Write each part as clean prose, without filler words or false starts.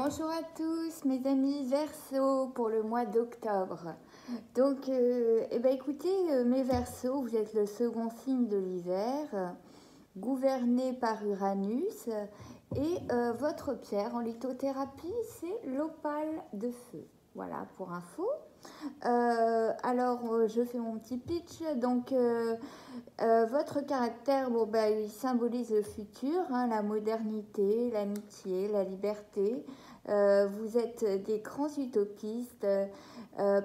Bonjour à tous mes amis Verseaux pour le mois d'octobre. Donc, écoutez, mes Verseaux, vous êtes le second signe de l'hiver, gouverné par Uranus, et votre pierre en lithothérapie, c'est l'opale de feu. Voilà pour info. Je fais mon petit pitch. Donc, votre caractère, il symbolise le futur, hein, la modernité, l'amitié, la liberté. Vous êtes des grands utopistes,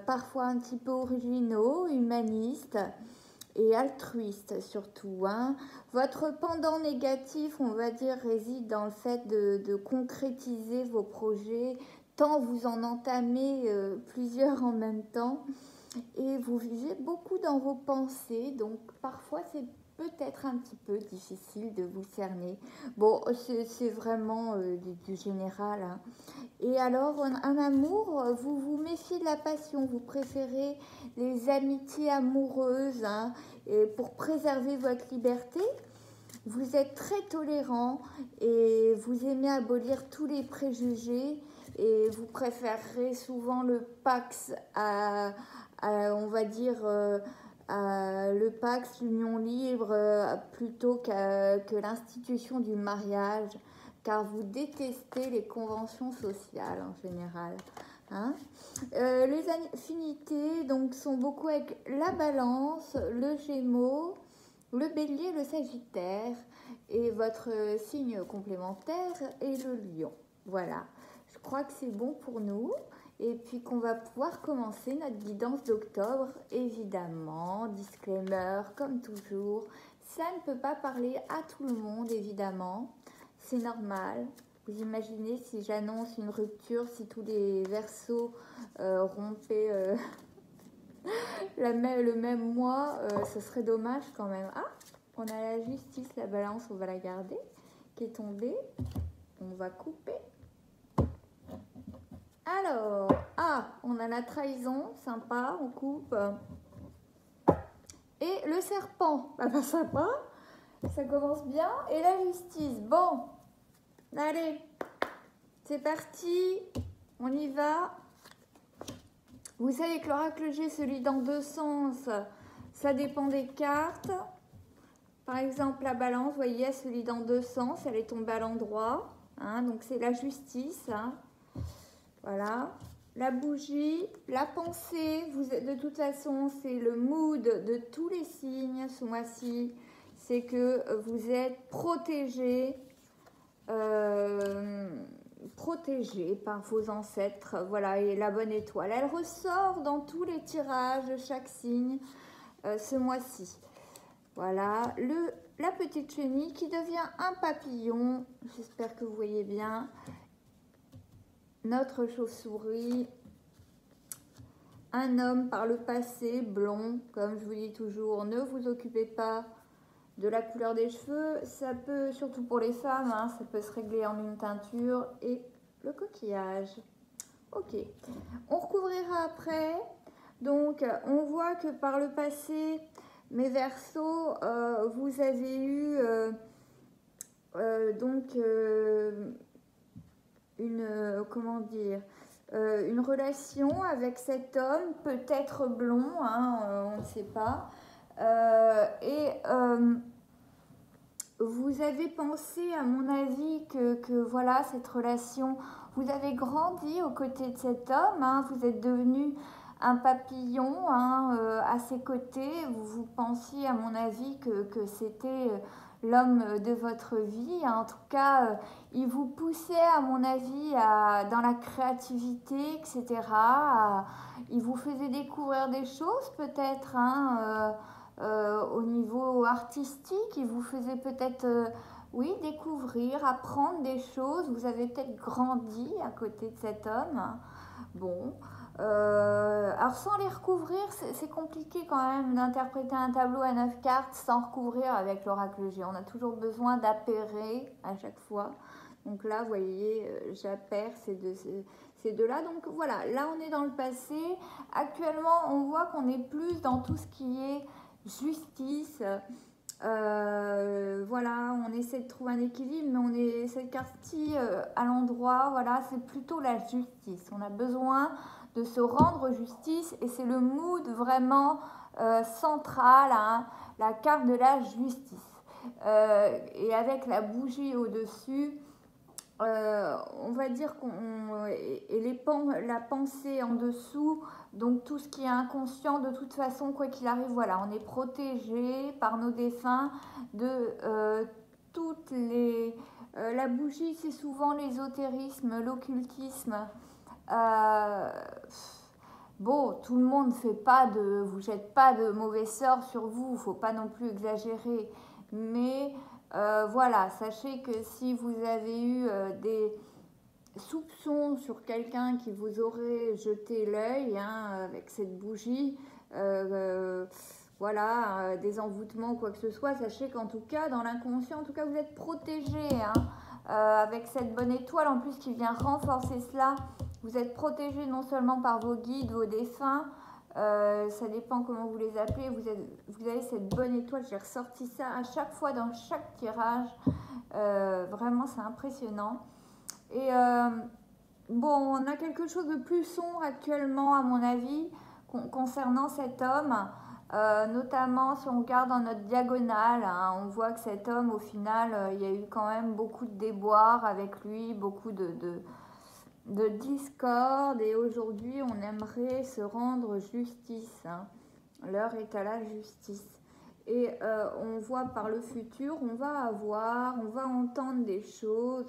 parfois un petit peu originaux, humanistes et altruistes surtout, hein. Votre pendant négatif, on va dire, réside dans le fait de concrétiser vos projets, tant vous en entamez plusieurs en même temps. Et vous vivez beaucoup dans vos pensées, donc parfois c'est peut-être un petit peu difficile de vous cerner. Bon, c'est vraiment du général, hein. Et alors, en amour, vous vous méfiez de la passion, vous préférez les amitiés amoureuses, hein, et pour préserver votre liberté. Vous êtes très tolérant et vous aimez abolir tous les préjugés et vous préférerez souvent le Pax on va dire, le Pax, l'union libre, plutôt que l'institution du mariage, car vous détestez les conventions sociales en général. Hein. Les affinités donc, sont beaucoup avec la balance, le gémeaux, le bélier, le sagittaire, et votre signe complémentaire est le lion. Voilà, je crois que c'est bon pour nous. Et puis qu'on va pouvoir commencer notre guidance d'octobre, évidemment, disclaimer, comme toujours, ça ne peut pas parler à tout le monde, évidemment, c'est normal. Vous imaginez si j'annonce une rupture, si tous les Verseaux rompaient le même mois, ce serait dommage quand même. Ah, on a la justice, la balance, on va la garder, qui est tombée, on va couper. Alors, on a la trahison, sympa, on coupe. Et le serpent, sympa, ça commence bien. Et la justice, bon, allez, c'est parti, on y va. Vous savez que l'oracle G se lit dans deux sens, ça dépend des cartes. Par exemple, la balance, vous voyez, elle se lit dans deux sens, elle est tombée à l'endroit, hein, donc c'est la justice, hein. Voilà, la bougie, la pensée, de toute façon, c'est le mood de tous les signes ce mois-ci. C'est que vous êtes protégés par vos ancêtres. Voilà, et la bonne étoile, elle ressort dans tous les tirages de chaque signe ce mois-ci. Voilà, la petite chenille qui devient un papillon. J'espère que vous voyez bien. Notre chauve-souris, un homme par le passé, blond, comme je vous dis toujours, ne vous occupez pas de la couleur des cheveux, ça peut, surtout pour les femmes, hein, ça peut se régler en une teinture, et le coquillage. Ok, on recouvrira après, donc on voit que par le passé, mes Verseaux, vous avez eu une relation avec cet homme, peut-être blond, hein, on ne sait pas, vous avez pensé, à mon avis, que voilà, cette relation, vous avez grandi aux côtés de cet homme, hein, vous êtes devenu un papillon, hein, à ses côtés, vous pensiez, à mon avis, que c'était l'homme de votre vie. En tout cas, il vous poussait, à mon avis, dans la créativité, etc. Il vous faisait découvrir des choses, peut-être, hein, au niveau artistique. Il vous faisait peut-être, oui, découvrir, apprendre des choses. Vous avez peut-être grandi à côté de cet homme. Bon. Alors sans les recouvrir, c'est compliqué quand même d'interpréter un tableau à 9 cartes sans recouvrir avec l'oracle G. On a toujours besoin d'appairer à chaque fois. Donc là, vous voyez, j'appaire ces deux-là. Donc voilà, là on est dans le passé. Actuellement, on voit qu'on est plus dans tout ce qui est justice. Voilà, on essaie de trouver un équilibre, mais on est cette carte-ci à l'endroit, voilà, c'est plutôt la justice. On a besoin de se rendre justice et c'est le mood vraiment central, hein, la carte de la justice. Et avec la bougie au-dessus, on va dire la pensée en dessous, donc tout ce qui est inconscient, de toute façon, quoi qu'il arrive, voilà, on est protégé par nos défunts de toutes les... la bougie, c'est souvent l'ésotérisme, l'occultisme. Euh, bon, tout le monde fait pas de... vous jette pas de mauvais sorts sur vous, faut pas non plus exagérer, mais... voilà, sachez que si vous avez eu des soupçons sur quelqu'un qui vous aurait jeté l'œil, hein, avec cette bougie, voilà, des envoûtements, quoi que ce soit, sachez qu'en tout cas, dans l'inconscient, en tout cas, vous êtes protégé, hein, avec cette bonne étoile, en plus qui vient renforcer cela. Vous êtes protégé non seulement par vos guides, vos défunts, ça dépend comment vous les appelez, vous avez cette bonne étoile, j'ai ressorti ça à chaque fois dans chaque tirage, vraiment c'est impressionnant. Et bon, on a quelque chose de plus sombre actuellement à mon avis concernant cet homme, notamment si on regarde dans notre diagonale, hein, on voit que cet homme au final, il y a eu quand même beaucoup de déboires avec lui, beaucoup de discorde, et aujourd'hui on aimerait se rendre justice, hein. L'heure est à la justice et on voit par le futur, on va entendre des choses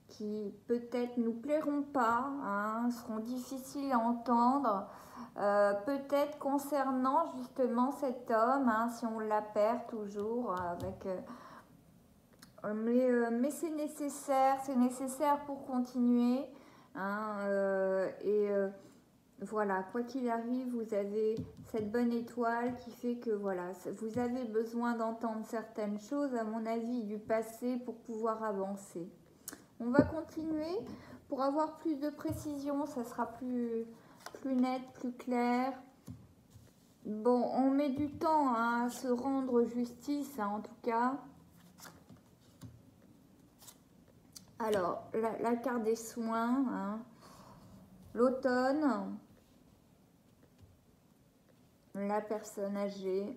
qui peut-être nous plairont pas, hein, seront difficiles à entendre, peut-être concernant justement cet homme, hein, si on la perd toujours avec... mais c'est nécessaire pour continuer. Hein, voilà, quoi qu'il arrive, vous avez cette bonne étoile qui fait que voilà, vous avez besoin d'entendre certaines choses, à mon avis, du passé pour pouvoir avancer. On va continuer pour avoir plus de précision, ça sera plus net, plus clair. Bon, on met du temps, hein, à se rendre justice, hein, en tout cas. Alors, la carte des soins, hein, l'automne, la personne âgée,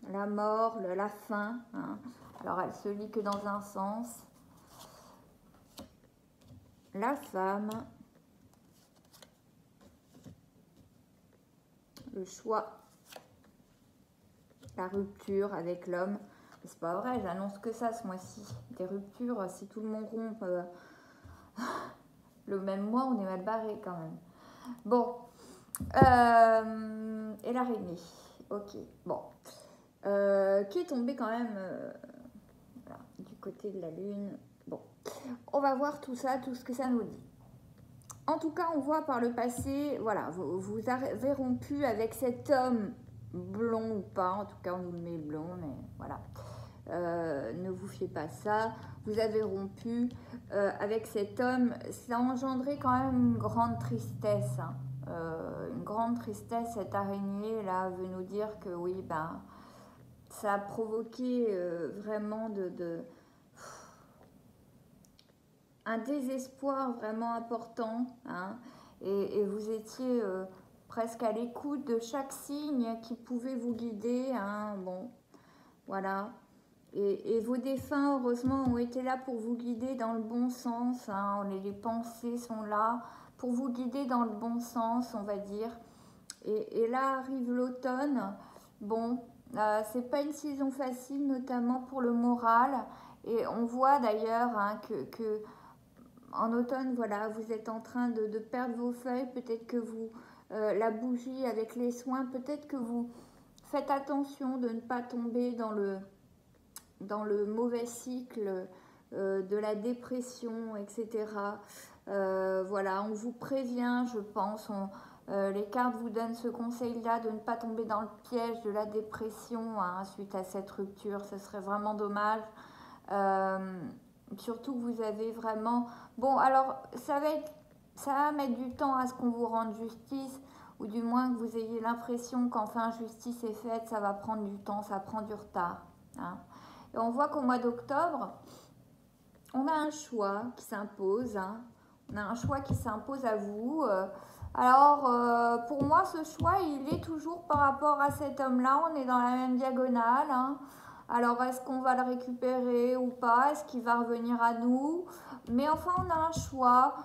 la mort, la fin, hein. Alors, elle se lit que dans un sens. La femme, le choix, la rupture avec l'homme. C'est pas vrai, j'annonce que ça ce mois-ci. Des ruptures, si tout le monde rompt le même mois, on est mal barré quand même. Bon, et l'araignée, ok, bon, qui est tombée quand même voilà, du côté de la lune. Bon, on va voir tout ça, tout ce que ça nous dit. En tout cas, on voit par le passé, voilà, vous avez rompu avec cet homme blond ou pas, en tout cas on nous le met blond, mais voilà. Ne vous fiez pas à ça, vous avez rompu avec cet homme, ça a engendré quand même une grande tristesse, hein. Une grande tristesse, cette araignée là veut nous dire que oui, ben, ça a provoqué vraiment un désespoir vraiment important, hein, et vous étiez presque à l'écoute de chaque signe qui pouvait vous guider, hein, bon, voilà. Et vos défunts, heureusement, ont été là pour vous guider dans le bon sens, hein. Les pensées sont là pour vous guider dans le bon sens, on va dire. Et là arrive l'automne. Bon, c'est pas une saison facile, notamment pour le moral. Et on voit d'ailleurs, hein, que en automne, voilà, vous êtes en train de perdre vos feuilles. Peut-être que vous, la bougie avec les soins, peut-être que vous faites attention de ne pas tomber dans le mauvais cycle de la dépression, etc. Voilà, on vous prévient, je pense, les cartes vous donnent ce conseil-là de ne pas tomber dans le piège de la dépression, hein, suite à cette rupture. Ce serait vraiment dommage. Surtout que vous avez vraiment... Bon, alors, ça va mettre du temps à ce qu'on vous rende justice, ou du moins que vous ayez l'impression qu'enfin justice est faite, ça va prendre du temps, ça prend du retard. hein. Et on voit qu'au mois d'octobre, on a un choix qui s'impose, hein. On a un choix qui s'impose à vous. Alors, pour moi, ce choix, il est toujours par rapport à cet homme-là. On est dans la même diagonale, hein. Alors, est-ce qu'on va le récupérer ou pas? Est-ce qu'il va revenir à nous? Mais enfin, on a un choix.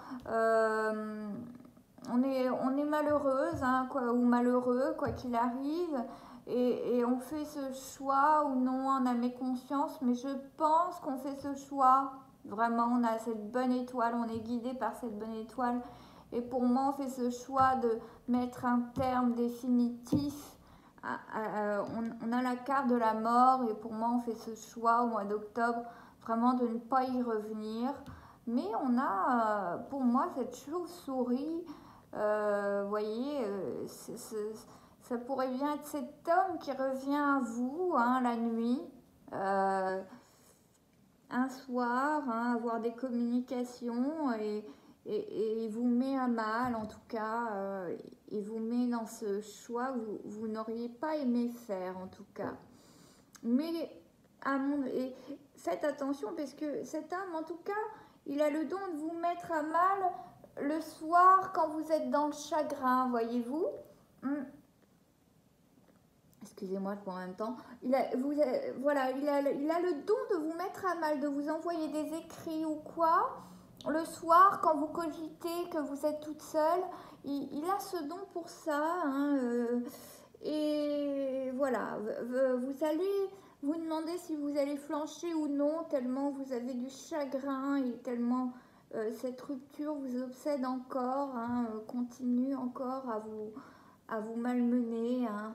On est malheureuse, hein, ou malheureux, quoi qu'il arrive. Et on fait ce choix ou non en âme et conscience. Mais je pense qu'on fait ce choix. Vraiment, on a cette bonne étoile. On est guidé par cette bonne étoile. Et pour moi, on fait ce choix de mettre un terme définitif. On a la carte de la mort et pour moi, on fait ce choix au mois d'octobre, vraiment de ne pas y revenir. Mais on a, pour moi, cette chauve-souris, vous voyez, ça pourrait bien être cet homme qui revient à vous, hein, la nuit. Un soir, hein, avoir des communications et vous met à mal, en tout cas, il vous met dans ce choix que vous n'auriez pas aimé faire, en tout cas. Mais et faites attention parce que cet homme, en tout cas, il a le don de vous mettre à mal le soir quand vous êtes dans le chagrin, voyez-vous. Excusez-moi, je bois en même temps. Voilà, il a le don de vous mettre à mal, de vous envoyer des écrits ou quoi. Le soir, quand vous cogitez, que vous êtes toute seule, il a ce don pour ça. Hein, et voilà, vous allez vous demander si vous allez flancher ou non, tellement vous avez du chagrin et tellement cette rupture vous obsède encore, hein, continue encore à vous malmener. Hein.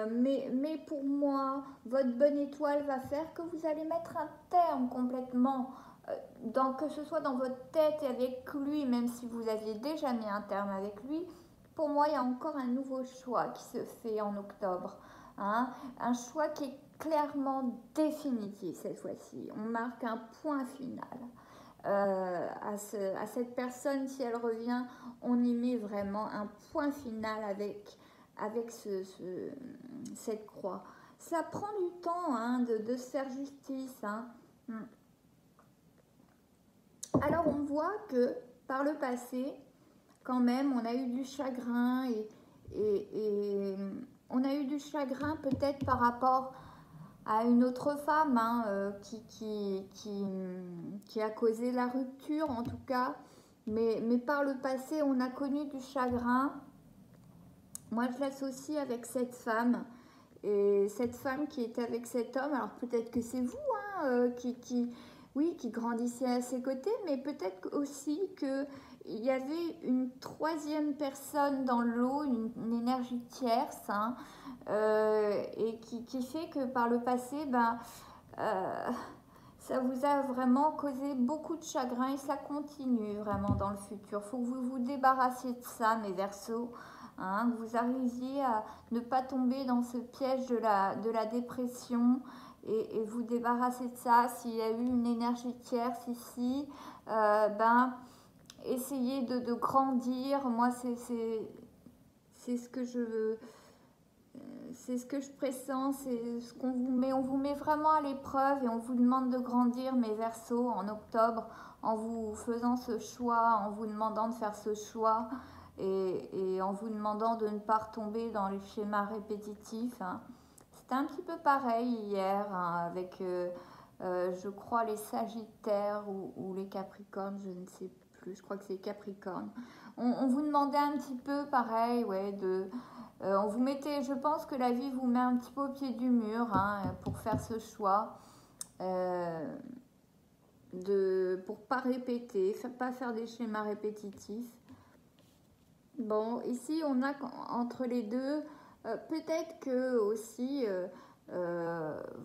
Mais pour moi, votre bonne étoile va faire que vous allez mettre un terme complètement, que ce soit dans votre tête et avec lui, même si vous aviez déjà mis un terme avec lui. Pour moi, il y a encore un nouveau choix qui se fait en octobre. Hein, un choix qui est clairement définitif cette fois-ci. On marque un point final. À cette personne, si elle revient, on y met vraiment un point final avec cette croix. Ça prend du temps, hein, de se faire justice. Hein. Alors on voit que par le passé, quand même, on a eu du chagrin et on a eu du chagrin peut-être par rapport à une autre femme, hein, qui a causé la rupture en tout cas. Mais par le passé, on a connu du chagrin. Moi, je l'associe avec cette femme. Et cette femme qui était avec cet homme, alors peut-être que c'est vous, hein, qui grandissez à ses côtés, mais peut-être aussi qu'il y avait une troisième personne dans l'eau, une énergie tierce, hein, et qui fait que par le passé, ça vous a vraiment causé beaucoup de chagrin et ça continue vraiment dans le futur. Il faut que vous vous débarrassiez de ça, mes Verseaux. Hein, que vous arriviez à ne pas tomber dans ce piège de la dépression et vous débarrasser de ça. S'il y a eu une énergie tierce ici, essayez de grandir. Moi, c'est ce que c'est ce que je pressens, c'est ce qu'on vous met. On vous met vraiment à l'épreuve et on vous demande de grandir, mes Verseaux, en octobre, en vous faisant ce choix, en vous demandant de faire ce choix. Et en vous demandant de ne pas retomber dans les schémas répétitifs. Hein. C'était un petit peu pareil hier, hein, avec, je crois, les Sagittaires ou les Capricornes, je ne sais plus, je crois que c'est les Capricornes. On vous demandait un petit peu pareil, ouais, on vous mettait, je pense que la vie vous met un petit peu au pied du mur, hein, pour faire ce choix. Pour pas répéter, pas faire des schémas répétitifs. Bon, ici, on a entre les deux, peut-être que aussi,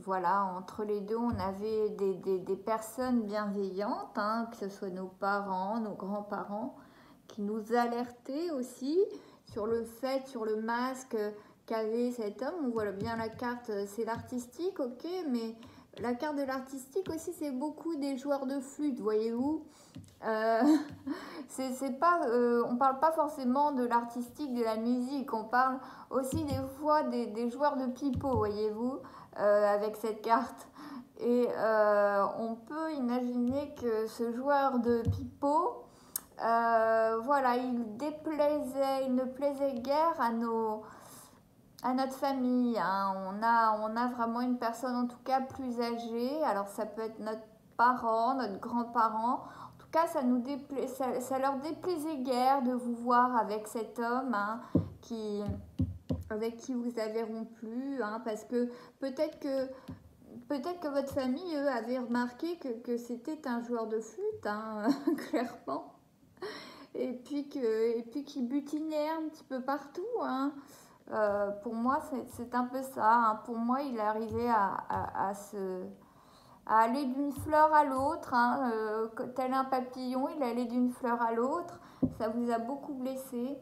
voilà, entre les deux, on avait des personnes bienveillantes, hein, que ce soit nos parents, nos grands-parents, qui nous alertaient aussi sur le fait, sur le masque qu'avait cet homme. On voit bien la carte, c'est l'artistique, ok, mais la carte de l'artistique aussi, c'est beaucoup des joueurs de flûte, voyez-vous. C'est pas, on parle pas forcément de l'artistique, de la musique, on parle aussi des fois des joueurs de pipeau, voyez-vous. avec cette carte. Et on peut imaginer que ce joueur de pipeau, voilà, il ne plaisait guère à notre famille, hein. On a vraiment une personne en tout cas plus âgée. Alors ça peut être notre parent, notre grand-parent. En tout cas, ça leur déplaisait guère de vous voir avec cet homme, hein, avec qui vous avez rompu, hein, parce que peut-être que peut-être que votre famille, eux, avait remarqué que c'était un joueur de flûte, hein, clairement. Et puis qu'il butinait un petit peu partout, hein. Pour moi, c'est un peu ça, hein. Pour moi, il est arrivé à aller d'une fleur à l'autre, hein. Tel un papillon, il allait d'une fleur à l'autre. Ça vous a beaucoup blessé.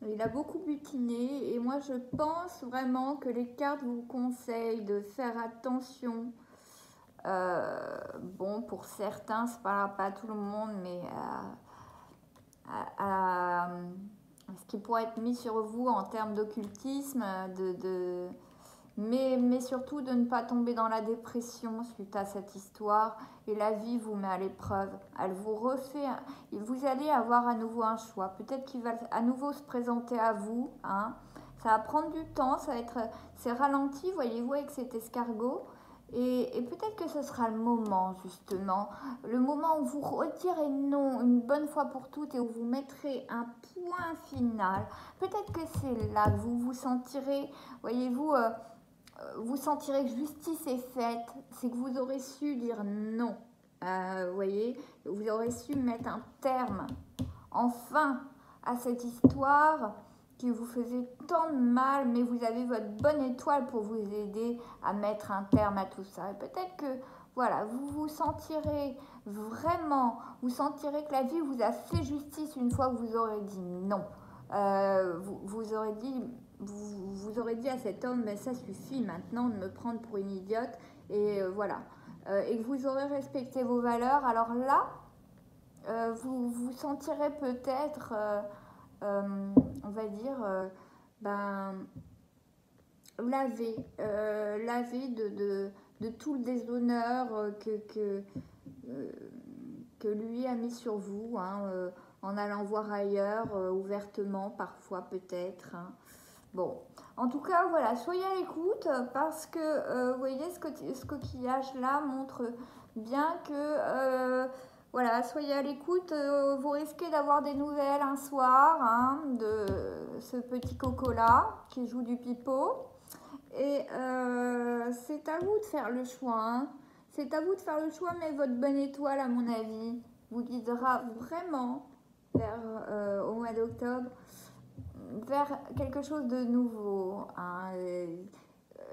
Il a beaucoup butiné. Et moi, je pense vraiment que les cartes vous conseillent de faire attention. Bon, pour certains, ça ne parlera pas à tout le monde, mais à ce qui pourrait être mis sur vous en termes d'occultisme, mais surtout de ne pas tomber dans la dépression suite à cette histoire. Et la vie vous met à l'épreuve. Elle vous refait. Vous allez avoir à nouveau un choix. Peut-être qu'il va à nouveau se présenter à vous, hein. Ça va prendre du temps, c'est ralenti, voyez-vous, avec cet escargot. Et peut-être que ce sera le moment, justement, le moment où vous retirez non une bonne fois pour toutes et où vous mettrez un point final. Peut-être que c'est là que vous vous sentirez, voyez-vous, vous sentirez que justice est faite. C'est que vous aurez su dire non. Vous voyez, vous aurez su mettre un terme, enfin, à cette histoire qui vous faisait tant de mal, mais vous avez votre bonne étoile pour vous aider à mettre un terme à tout ça. Et peut-être que, voilà, vous vous sentirez vraiment, vous sentirez que la vie vous a fait justice une fois que vous aurez dit non. Vous aurez dit à cet homme, mais ça suffit maintenant de me prendre pour une idiote, et voilà. Et que vous aurez respecté vos valeurs, alors là, vous vous sentirez peut-être... on va dire, lavé de tout le déshonneur que lui a mis sur vous, hein, en allant voir ailleurs, ouvertement, parfois peut-être, hein. Bon, en tout cas, voilà, soyez à l'écoute parce que, vous voyez, ce coquillage-là montre bien que... voilà, soyez à l'écoute, vous risquez d'avoir des nouvelles un soir, hein, de ce petit coco-là qui joue du pipeau. Et c'est à vous de faire le choix, hein. C'est à vous de faire le choix, mais votre bonne étoile, à mon avis, vous guidera vraiment au mois d'octobre, vers quelque chose de nouveau, hein.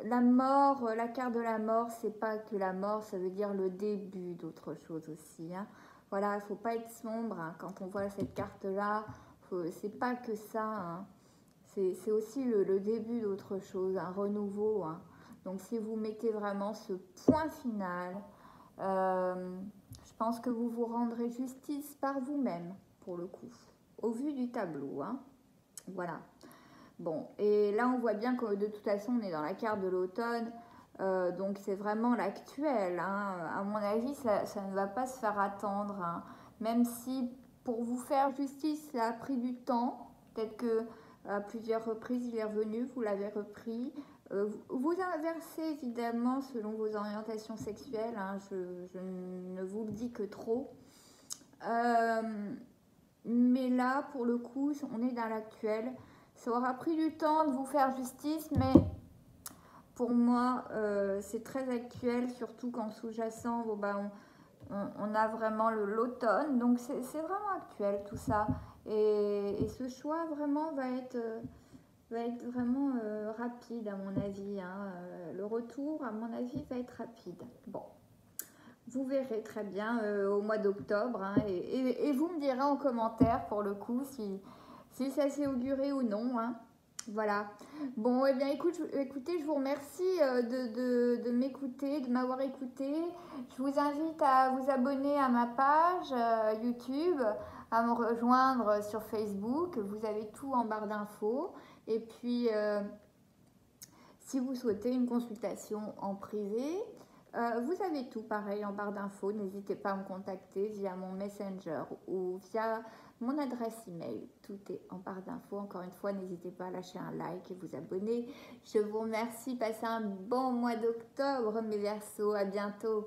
La mort, la carte de la mort, c'est pas que la mort, ça veut dire le début d'autre chose aussi, hein. Voilà, il ne faut pas être sombre, hein. Quand on voit cette carte-là, c'est pas que ça, hein. C'est aussi le début d'autre chose, un renouveau, hein. Donc si vous mettez vraiment ce point final, je pense que vous vous rendrez justice par vous-même, pour le coup, au vu du tableau, hein. Voilà. Bon, et là on voit bien que de toute façon on est dans la carte de l'automne, donc c'est vraiment l'actuel, hein. À mon avis, ça ne va pas se faire attendre, hein. Même si pour vous faire justice, ça a pris du temps. Peut-être que à plusieurs reprises il est revenu, vous l'avez repris. Vous inversez évidemment selon vos orientations sexuelles, hein. Je ne vous le dis que trop. Mais là, pour le coup, on est dans l'actuel. Ça aura pris du temps de vous faire justice, mais pour moi, c'est très actuel, surtout qu'en sous-jacent, bon, on a vraiment l'automne. Donc, c'est vraiment actuel tout ça. Et ce choix vraiment va être vraiment rapide, à mon avis, hein. Le retour, à mon avis, va être rapide. Bon. Vous verrez très bien au mois d'octobre, hein, et vous me direz en commentaire pour le coup si ça s'est auguré ou non, hein. Voilà. Bon, eh bien écoutez, je vous remercie de m'écouter, de m'avoir écouté. Je vous invite à vous abonner à ma page YouTube, à me rejoindre sur Facebook. Vous avez tout en barre d'infos. Et puis... Si vous souhaitez une consultation en privé, vous avez tout pareil en barre d'infos. N'hésitez pas à me contacter via mon Messenger ou via mon adresse email. Tout est en barre d'infos. Encore une fois, n'hésitez pas à lâcher un like et vous abonner. Je vous remercie. Passez un bon mois d'octobre, mes Verseaux. À bientôt.